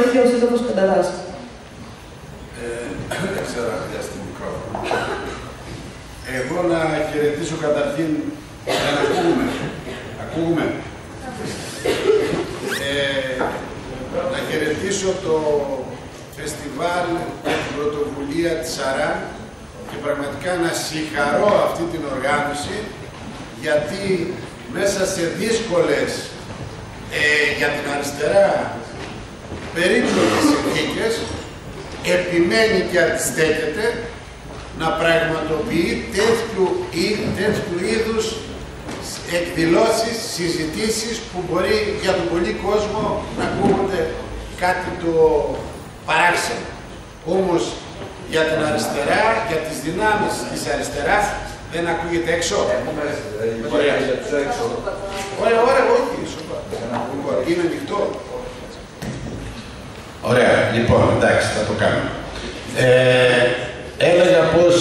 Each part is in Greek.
είχε ο σύντροφος Κανταράς. Δεν ξέρω αν χρειάζεται μικρόφωνο. Εγώ να χαιρετήσω καταρχήν, να ακούγουμε. Να χαιρετήσω το φεστιβάλ και την πρωτοβουλία της ΑΡΑΝ και πραγματικά να συγχαρώ αυτή την οργάνωση, γιατί μέσα σε δύσκολες για την αριστερά περίπλοκες συνθήκες επιμένει και αντιστέκεται να πραγματοποιεί τέτοιου είδους εκδηλώσεις, συζητήσεις που μπορεί για τον πολύ κόσμο να ακούγονται κάτι το παράξενο. Όμως για την αριστερά, για τις δυνάμεις της αριστεράς δεν ακούγεται έξω. Ωραία, όχι, σωστά. Είναι ανοιχτό. Ωραία, λοιπόν, εντάξει, θα το κάνουμε. Έλεγα πως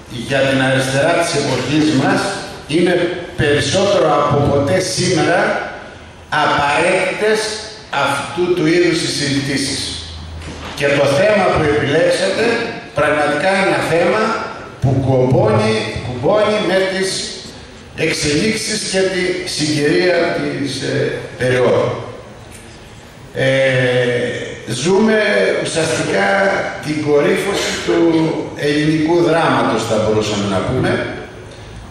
για την αριστερά της εποχής μας είναι περισσότερο από ποτέ σήμερα απαραίτητες αυτού του είδους οι συζητήσεις. Και το θέμα που επιλέξατε πραγματικά είναι ένα θέμα που κουμπώνει με τις εξελίξεις και τη συγκυρία της περίοδου. Ζούμε ουσιαστικά την κορύφωση του ελληνικού δράματος, θα μπορούσαμε να πούμε,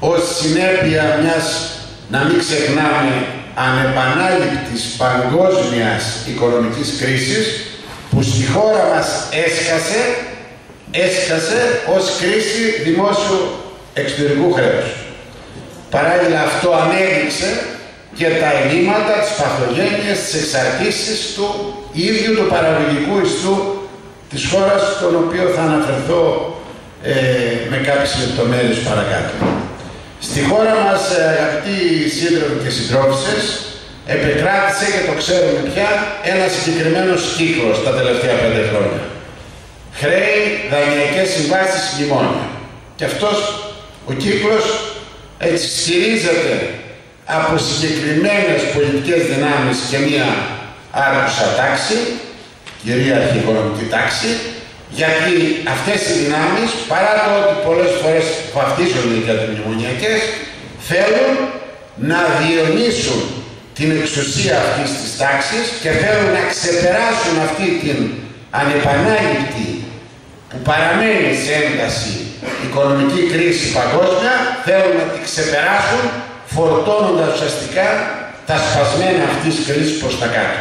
ως συνέπεια μιας, να μην ξεχνάμε, ανεπανάληπτης παγκόσμιας οικονομικής κρίσης που στη χώρα μας έσκασε ως κρίση δημόσιου εξωτερικού χρέους. Παράλληλα αυτό ανέδειξε και τα ελλείμματα, τις παθογένειες, τις εξαρτήσεις του ίδιου του παραγωγικού ιστού της χώρας, στον οποίο θα αναφερθώ με κάποιες λεπτομέρειες παρακάτω. Στη χώρα μας, αγαπητοί σύντροφοι και συντρόφισσες, επεκράτησε, και το ξέρουμε πια, ένα συγκεκριμένος κύκλος τα τελευταία 5 χρόνια. Χρέη, δανειακές συμβάσεις, μνημόνια. Και αυτός ο κύκλος έτσι στηρίζεται από συγκεκριμένες πολιτικές δυνάμεις και μία άρχουσα τάξη, κυρίαρχη οικονομική τάξη, γιατί αυτές οι δυνάμεις, παρά το ότι πολλές φορές βαφτίζονται για τις μνημονιακές, θέλουν να διαιωνίσουν την εξουσία αυτής της τάξης και θέλουν να ξεπεράσουν αυτή την ανεπανάληπτη που παραμένει σε ένταση οικονομική κρίση παγκόσμια, θέλουν να την ξεπεράσουν φορτώνοντας ουσιαστικά τα σπασμένα αυτής της κρίσης προς τα κάτω.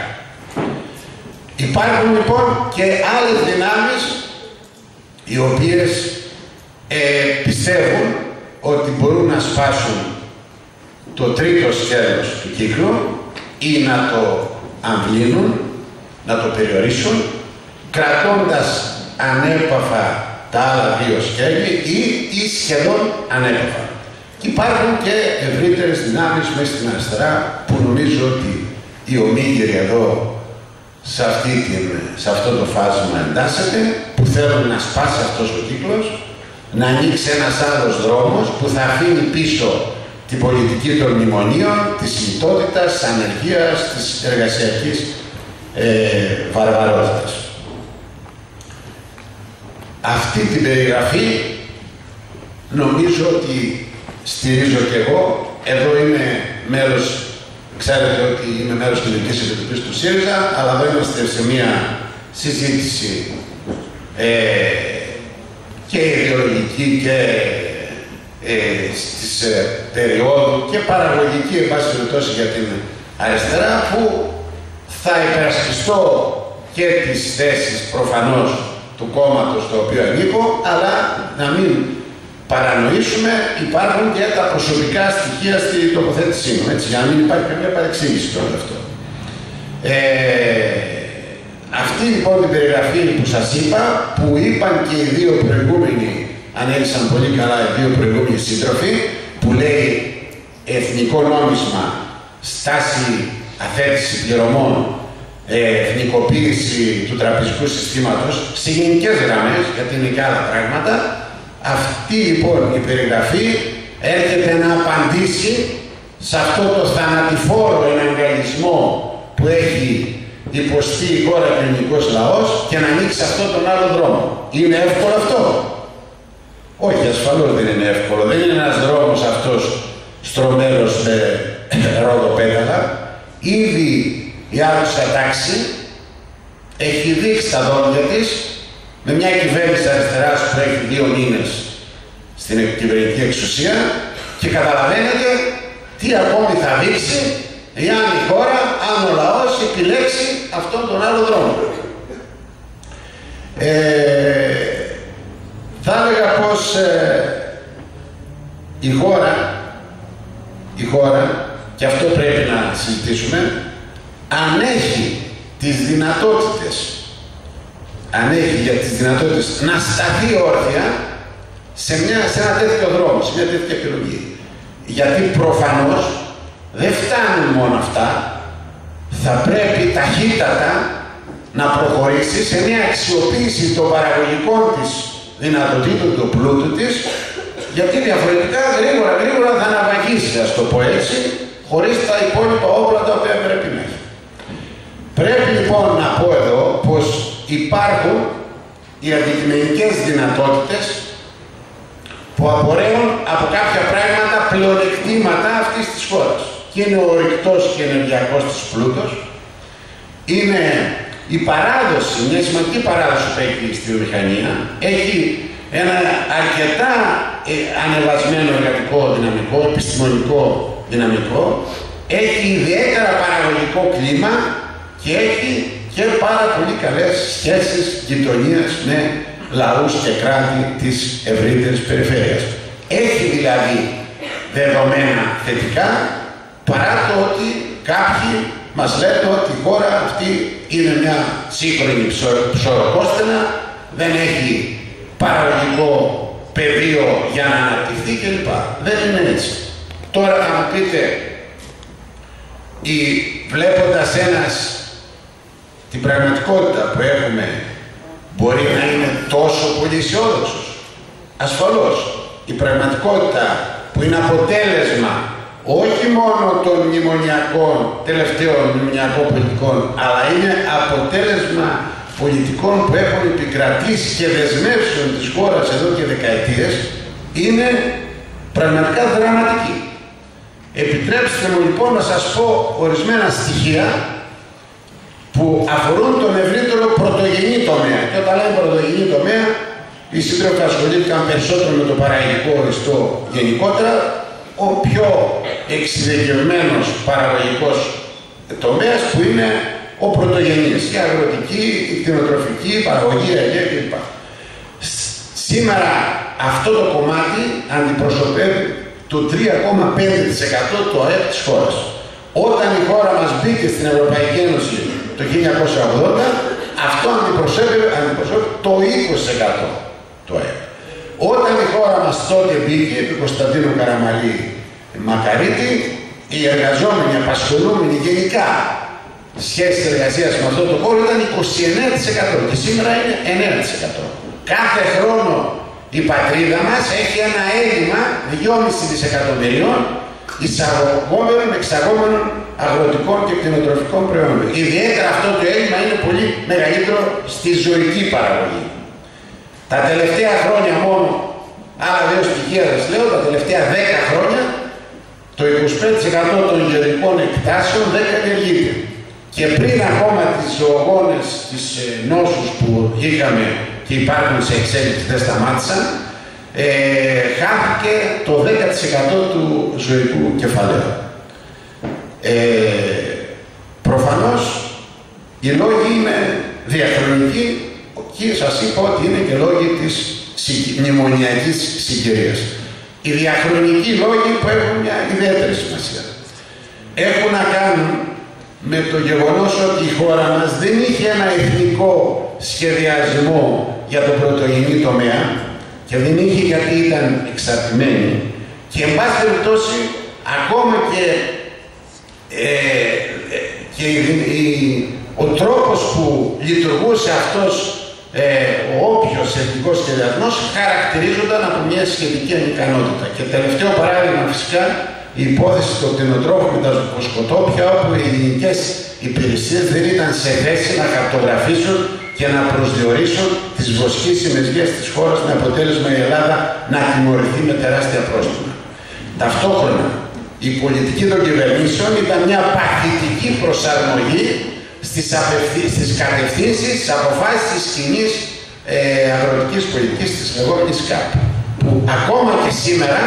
Υπάρχουν λοιπόν και άλλες δυνάμεις οι οποίες πιστεύουν ότι μπορούν να σπάσουν το τρίτο σκέλος του κύκλου ή να το αμβλύνουν, να το περιορίσουν, κρατώντας ανέπαφα τα άλλα δύο σκέλη ή σχεδόν ανέπαφα. Και υπάρχουν και ευρύτερες δυνάμεις μέσα στην αριστερά που νομίζω ότι οι ομίγυροι εδώ σε αυτό το φάσμα εντάσσεται, που θέλουν να σπάσει αυτός ο κύκλος, να ανοίξει ένας άλλος δρόμος που θα αφήνει πίσω την πολιτική των μνημονίων, της λιτότητας, της ανεργίας, της εργασιακής βαρβαρότητας. Αυτή την περιγραφή νομίζω ότι στηρίζω και εγώ. Εδώ είμαι μέλος, ξέρετε ότι είμαι μέλος της Κεντρικής Επιτροπής του ΣΥΡΙΖΑ, αλλά εδώ είμαστε σε μια συζήτηση και ιδεολογική και στις περιόδου και παραγωγική, εν πάση περιπτώσει, για την αριστερά, που θα υπερασπιστώ και τις θέσεις προφανώς του κόμματος το οποίο ανήκω, αλλά να μην παρανοήσουμε, υπάρχουν και τα προσωπικά στοιχεία στη τοποθέτησή μου, έτσι, για να μην υπάρχει καμία παρεξήγηση τώρα αυτό. Αυτή λοιπόν την περιγραφή που σας είπα, που είπαν και οι δύο προηγούμενοι, ανέλησαν πολύ καλά οι δύο προηγούμενοι σύντροφοι, που λέει εθνικό νόμισμα, στάση αθέτηση πληρωμών, εθνικοποίηση του τραπεζικού συστήματος, σε γενικές γραμμές, γιατί είναι και άλλα πράγματα. Αυτή λοιπόν η περιγραφή έρχεται να απαντήσει σε αυτό το θανατηφόρο εναγκαλισμό που έχει υποστεί η χώρα και ο ελληνικός λαός και να ανοίξει αυτό τον άλλο δρόμο. Είναι εύκολο αυτό? Όχι, ασφαλώς δεν είναι εύκολο. Δεν είναι ένας δρόμος αυτός στρωμένος με ροδοπέταλα. Ήδη η άρχουσα τάξη έχει δείξει τα δόντια της με μια κυβέρνηση αριστεράς που έχει 2 μήνες στην κυβερνητική εξουσία και καταλαβαίνετε τι ακόμη θα δείξει εάν η χώρα, αν ο λαός επιλέξει αυτόν τον άλλο δρόμο. Θα έλεγα πως η χώρα, και αυτό πρέπει να συζητήσουμε, αν έχει τις δυνατότητες, να σταθεί όρθια σε ένα τέτοιο δρόμο, σε μια τέτοια επιλογή. Γιατί προφανώς δεν φτάνουν μόνο αυτά, θα πρέπει ταχύτατα να προχωρήσει σε μια αξιοποίηση των παραγωγικών της δυνατοτήτων, του πλούτου της, γιατί διαφορετικά γρήγορα θα αναβαγίσει, ας το πω έτσι, χωρίς τα υπόλοιπα όπλα τα οποία πρέπει να έχει. Πρέπει λοιπόν να πω εδώ πως υπάρχουν οι αντικειμενικές δυνατότητες που απορρέουν από κάποια πράγματα πλεονεκτήματα αυτής της χώρας. Και είναι ο ορυκτός και ενεργειακός της πλούτος, είναι η παράδοση, μια σημαντική παράδοση που έχει στη βιομηχανία, έχει ένα αρκετά ανεβασμένο εργατικό δυναμικό, επιστημονικό δυναμικό, έχει ιδιαίτερα παραγωγικό κλίμα και έχει και πάρα πολύ καλές σχέσεις γειτονίας με λαούς και κράτη της ευρύτερης περιφέρειας. Έχει δηλαδή δεδομένα θετικά, παρά το ότι κάποιοι μας λένε ότι η χώρα αυτή είναι μια σύγχρονη ψωροκόστενα, δεν έχει παραγωγικό πεδίο για να αναπτυχθεί κλπ. Δεν είναι έτσι. Τώρα θα μου πείτε, βλέποντας την πραγματικότητα που έχουμε, μπορεί να είναι τόσο πολύ αισιόδοξος? Ασφαλώς. Η πραγματικότητα που είναι αποτέλεσμα όχι μόνο των τελευταίων μνημονιακών πολιτικών, αλλά είναι αποτέλεσμα πολιτικών που έχουν επικρατήσει και δεσμεύσεων της χώρας εδώ και δεκαετίες, είναι πραγματικά δραματική. Επιτρέψτε μου λοιπόν να σας πω ορισμένα στοιχεία που αφορούν τον ευρύτερο πρωτογενή τομέα. Και όταν λέμε πρωτογενή τομέα, οι σύντροφοι ασχολήθηκαν περισσότερο με το παραγωγικό οριστό γενικότερα. Ο πιο εξειδικευμένος παραγωγικός τομέας που είναι ο πρωτογενής, η αγροτική, η κτηνοτροφική, η παραγωγή, η αλληλεία κλπ. Σήμερα αυτό το κομμάτι αντιπροσωπεύει το 3,5% του ΑΕΠ της χώρας. Όταν η χώρα μας μπήκε στην Ευρωπαϊκή Ένωση το 1980, αυτό αντιπροσωπεύει το 20% του ΑΕΠ. Όταν η χώρα μας τότε μπήκε, επί Κωνσταντίνου Καραμαλή Μακαρίτη, οι εργαζόμενοι, απασχολούμενοι γενικά σχέσεις εργασίας με αυτό το χώρο ήταν 29% και σήμερα είναι 9%. Κάθε χρόνο η πατρίδα μας έχει ένα έλλειμμα 2,5 δισεκατομμυρίων εισαγωγόμενων, εξαγόμενων αγροτικών και κτηνοτροφικών προϊόντων. Ιδιαίτερα αυτό το έλλειμμα είναι πολύ μεγαλύτερο στη ζωική παραγωγή. Τα τελευταία χρόνια μόνο, άλλα 2 στοιχεία σας λέω, τα τελευταία 10 χρόνια το 25% των γεωργικών εκτάσεων δεν καλλιεργείται. Και πριν ακόμα τις ζωογόνες, τις νόσους που είχαμε και υπάρχουν σε εξέλιξη, δεν σταμάτησαν, χάθηκε το 10% του ζωικού κεφαλαίου. Προφανώς οι λόγοι είναι διαχρονικοί και σας είπα ότι είναι και λόγοι της μνημονιακής συγκυρίας. Οι διαχρονικοί λόγοι που έχουν μια ιδιαίτερη σημασία έχουν να κάνουν με το γεγονός ότι η χώρα μας δεν είχε ένα εθνικό σχεδιασμό για το πρωτογενή τομέα και δεν είχε γιατί ήταν εξαρτημένη και εν πάση περιπτώσει ακόμα ο τρόπος που λειτουργούσε αυτός ο όποιος εθνικός σχεδιασμός χαρακτηρίζονταν από μια σχετική ανικανότητα. Και τελευταίο παράδειγμα φυσικά η υπόθεση των κτηνοτρόφων με τα βοσκοτόπια, όπου οι ελληνικές υπηρεσίες δεν ήταν σε θέση να χαρτογραφήσουν και να προσδιορίσουν τις βοσκήσιμες γης της χώρας, με αποτέλεσμα η Ελλάδα να τιμωρηθεί με τεράστια πρόστιμα. Ταυτόχρονα, η πολιτική των κυβερνήσεων ήταν μια παθητική προσαρμογή στις κατευθύνσεις, στις αποφάσεις της κοινής αγροτικής πολιτικής, της λεγόμενης ΚΑΠ. Που ακόμα και σήμερα,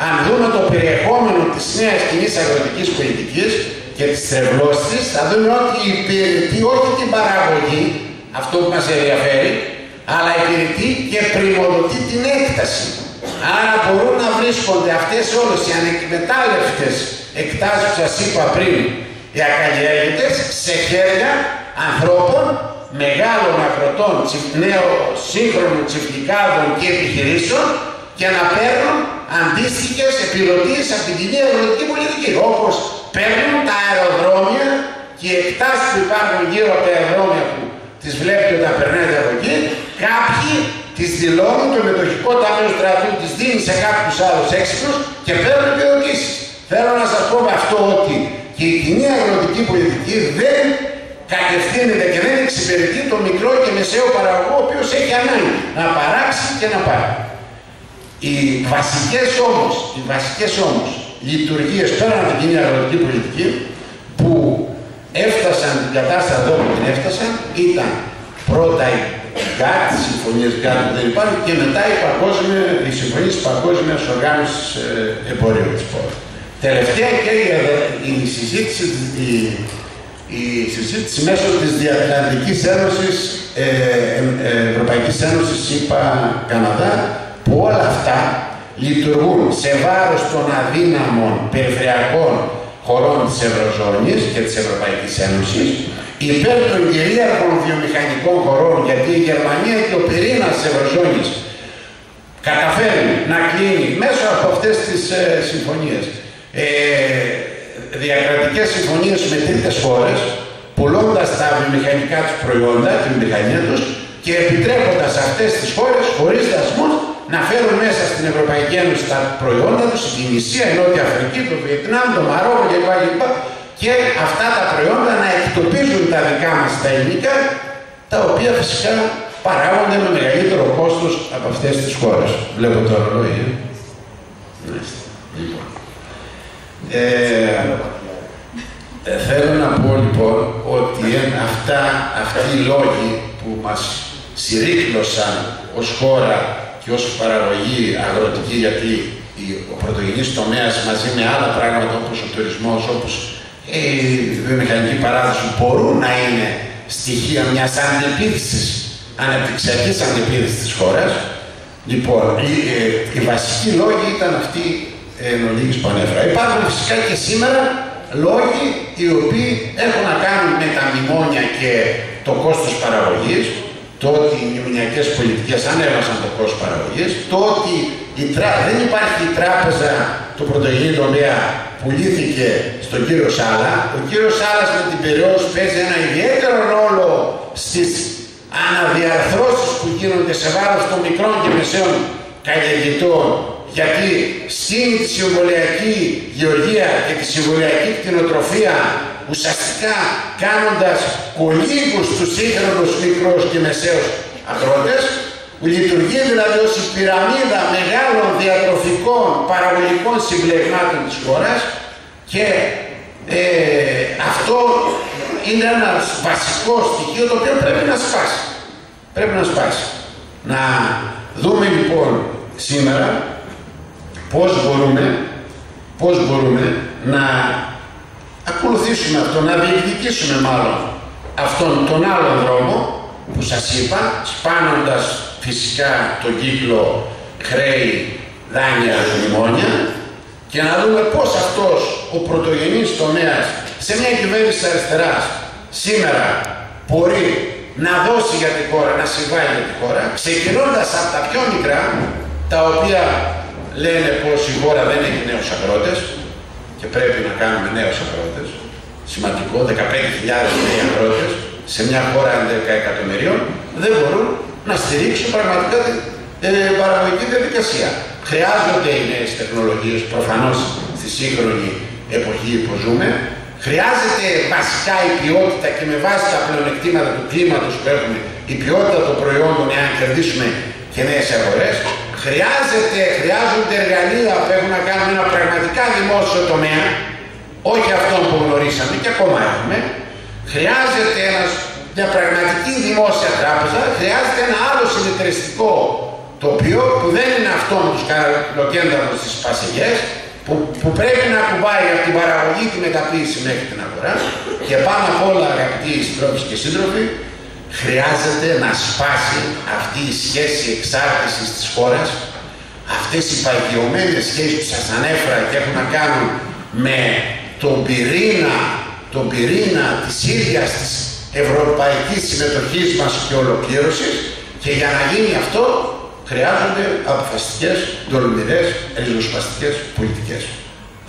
αν δούμε το περιεχόμενο της νέας κοινής αγροτικής πολιτικής και τις τρευλώσεις, θα δούμε ότι υπηρετεί όχι την παραγωγή, αυτό που μας ενδιαφέρει, αλλά υπηρετεί και πρημοδοτεί την έκταση. Άρα μπορούν να βρίσκονται αυτές όλες οι ανεκμετάλλευτες εκτάσεις που σας είπα πριν, οι ακαλλιέργητες, σε χέρια ανθρώπων, μεγάλων αγροτών, νέων σύγχρονων τσιφλικάδων και επιχειρήσεων, και να παίρνουν αντίστοιχες επιδοτήσεις από την κοινή αγροτική πολιτική. Όπως παίρνουν τα αεροδρόμια και οι εκτάσεις που υπάρχουν γύρω από τα αεροδρόμια που τις βλέπετε όταν περνάτε από εκεί, κάποιοι τις δηλώνουν, το μετοχικό ταμείο στρατού τις δίνει σε κάποιους άλλους έξυπνους και παίρνουν επιδοτήσεις. Θέλω να σας πω με αυτό ότι και η κοινή αγροτική πολιτική δεν κατευθύνεται και δεν εξυπηρετεί το μικρό και μεσαίο παραγωγό, ο οποίος έχει ανάγκη να παράξει και να πάρει. Οι βασικές όμως λειτουργίες πέραν από την κοινή αγροτική πολιτική που έφτασαν την κατάσταση εδώ που την έφτασαν ήταν πρώτα οι ΓΚΑΤ, οι συμφωνίες ΓΚΑΤ που δεν υπάρχουν, και μετά οι συμφωνίες της Παγκόσμιας Οργάνωσης Εμπορίου της πόλης. Τελευταία και η συζήτηση μέσω της Διατλαντικής Ένωσης, Ευρωπαϊκής Ένωσης, ΗΠΑ, Καναδά, που όλα αυτά λειτουργούν σε βάρος των αδύναμων περιφερειακών χωρών της Ευρωζώνης και της Ευρωπαϊκής Ένωσης, υπέρ των κυρίαρχων βιομηχανικών χωρών, γιατί η Γερμανία και ο πυρήνας της Ευρωζώνης καταφέρνει να κλείνει μέσω από αυτές τις συμφωνίες διακρατικές συμφωνίες με τρίτες χώρες, πουλώντας τα βιομηχανικά τους προϊόντα, τη βιομηχανία τους, και επιτρέποντας αυτές τις χώρες χωρίς δασμούς να φέρουν μέσα στην Ευρωπαϊκή Ένωση τα προϊόντα τους, η Τινησία, η Νότια Αφρική, το Βιετνάμ, το Μαρόκο κλπ. Και αυτά τα προϊόντα να εκτοπίζουν τα δικά μας τα ελληνικά, τα οποία φυσικά παράγονται με μεγαλύτερο κόστος από αυτές τις χώρες. Βλέπω το ρολόι. Λοιπόν. Θέλω να πω λοιπόν ότι αυτοί οι λόγοι που μας συρρήκλωσαν ως χώρα και ως παραγωγή αγροτική, γιατί ο πρωτογενής τομέας μαζί με άλλα πράγματα όπως ο τουρισμός, όπως η βιομηχανική παράδοση, μπορούν να είναι στοιχεία μιας αντεπίθεσης, αναπτυξιακής αντεπίθεσης της χώρας. Λοιπόν, οι βασικοί λόγοι ήταν αυτοί εν ολίγης που ανέφερα. Υπάρχουν φυσικά και σήμερα λόγοι οι οποίοι έχουν να κάνουν με τα μνημόνια και το κόστος παραγωγής, το ότι οι μνημονιακές πολιτικές ανέβασαν το κόστος παραγωγής, το ότι δεν υπάρχει η τράπεζα του πρωτογενή τομέα, πουλήθηκε στον κύριο Σάλα. Ο κύριος Σάλας με την περίοδο παίζει ένα ιδιαίτερο ρόλο στις αναδιαρθρώσεις που γίνονται σε βάρος των μικρών και μεσαίων καλλιεργητών, γιατί στείνει τη συμβολιακή γεωργία και τη συμβολιακή κτηνοτροφία, ουσιαστικά κάνοντας κολύγους τους σύγχρονους μικρούς και μεσαίους αγρότες, που λειτουργεί δηλαδή ως η πυραμίδα μεγάλων διατροφικών παραγωγικών συμπλεγμάτων της χώρας, και αυτό είναι ένα βασικό στοιχείο το οποίο πρέπει να σπάσει. Πρέπει να σπάσει. Να δούμε λοιπόν σήμερα πώς μπορούμε να ακολουθήσουμε αυτό, να διεκδικήσουμε μάλλον αυτόν τον άλλον δρόμο που σας είπα, σπάνοντας φυσικά τον κύκλο χρέη, δάνεια, μνημόνια, και να δούμε πώς αυτός ο πρωτογενής τομέας σε μια κυβέρνηση της αριστεράς σήμερα μπορεί να δώσει για τη χώρα, να συμβάλλει για τη χώρα, ξεκινώντας από τα πιο μικρά, τα οποία λένε πως η χώρα δεν έχει νέους αγρότες και πρέπει να κάνουμε νέους αγρότες. Σημαντικό, 15.000 νέοι αγρότες σε μια χώρα 10 εκατομμυρίων δεν μπορούν να στηρίξουν πραγματικά την παραγωγική διαδικασία. Χρειάζονται οι νέες τεχνολογίες προφανώς στη στη σύγχρονη εποχή που ζούμε. Χρειάζεται βασικά η ποιότητα και με βάση τα πλεονεκτήματα του κλίματος που έχουμε, η ποιότητα των προϊόντων εάν κερδίσουμε και νέες αγορές. Χρειάζονται εργαλεία που έχουν να κάνουν ένα πραγματικά δημόσιο τομέα, όχι αυτόν που γνωρίσαμε και ακόμα έχουμε. Χρειάζεται μια πραγματική δημόσια τράπεζα, χρειάζεται ένα άλλο συνεταιριστικό τοπίο που δεν είναι αυτό με τους καλοκέντρους στις πασιγές, που πρέπει να κουμπάει από την παραγωγή, τη μεταποίηση μέχρι την αγορά. Και πάνω απ' όλα, αγαπητοί συντρόφοι και σύντροφοι, χρειάζεται να σπάσει αυτή η σχέση εξάρτησης της χώρας, αυτές οι παγιωμένες σχέσεις που σας ανέφερα και έχουν να κάνουν με τον πυρήνα της ίδιας της ευρωπαϊκής συμμετοχής μας και ολοκλήρωσης, και για να γίνει αυτό χρειάζονται αποφασιστικές, τολμηρές, ριζοσπαστικές πολιτικές.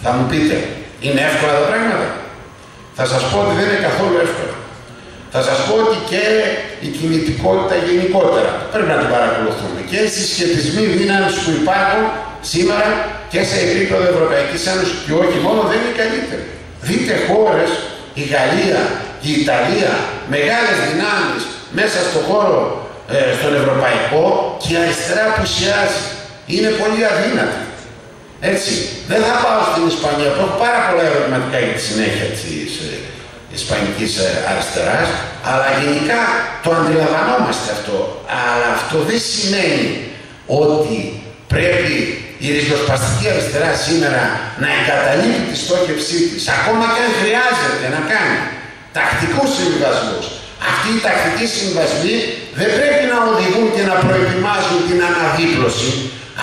Θα μου πείτε, είναι εύκολα τα πράγματα? Θα σας πω ότι δεν είναι καθόλου εύκολα. Θα σας πω ότι και η κινητικότητα γενικότερα πρέπει να την παρακολουθούμε, και οι συσχετισμοί δύναμης που υπάρχουν σήμερα και σε επίπεδο Ευρωπαϊκής Ένωσης και όχι μόνο δεν είναι καλύτεροι. Δείτε χώρες, η Γαλλία, η Ιταλία, μεγάλες δυνάμεις μέσα στον χώρο στον ευρωπαϊκό, και η αριστερά απουσιάζει. Είναι πολύ αδύνατη. Έτσι, δεν θα πάω στην Ισπανία που έχω πάρα πολλά ερωτηματικά για τη συνέχεια της ισπανικής αριστεράς, αλλά γενικά το αντιλαμβανόμαστε αυτό. Αλλά αυτό δεν σημαίνει ότι πρέπει η ριζοσπαστική αριστερά σήμερα να εγκαταλείπει τη στόχευσή της, ακόμα και αν χρειάζεται να κάνει τακτικούς συμβιβασμούς. Αυτοί οι τακτικοί συμβιβασμοί δεν πρέπει να οδηγούν και να προετοιμάζουν την αναδίπλωση,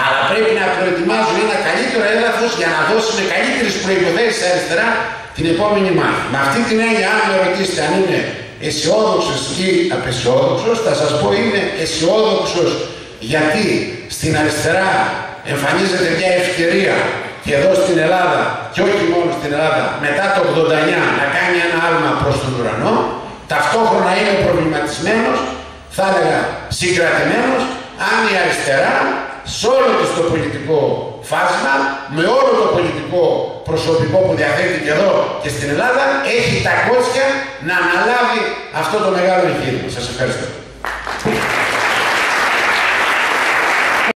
αλλά πρέπει να προετοιμάζουν ένα καλύτερο έδαφος για να δώσει με καλύτερες προϋποθέσεις αριστερά την επόμενη μάχη. Με αυτή την έννοια, αν με ρωτήσετε αν είμαι αισιόδοξος ή απεσιόδοξος, θα σας πω είμαι αισιόδοξος, γιατί στην αριστερά εμφανίζεται μια ευκαιρία και εδώ στην Ελλάδα, και όχι μόνο στην Ελλάδα, μετά το 89 να κάνει ένα άλμα προς τον ουρανό. Ταυτόχρονα είμαι προβληματισμένος, θα έλεγα συγκρατημένος, αν η αριστερά σε όλο της το πολιτικό φάσμα, με όλο το πολιτικό προσωπικό που διαθέτει και εδώ και στην Ελλάδα, έχει τα κότσια να αναλάβει αυτό το μεγάλο εγχείρημα. Σας ευχαριστώ.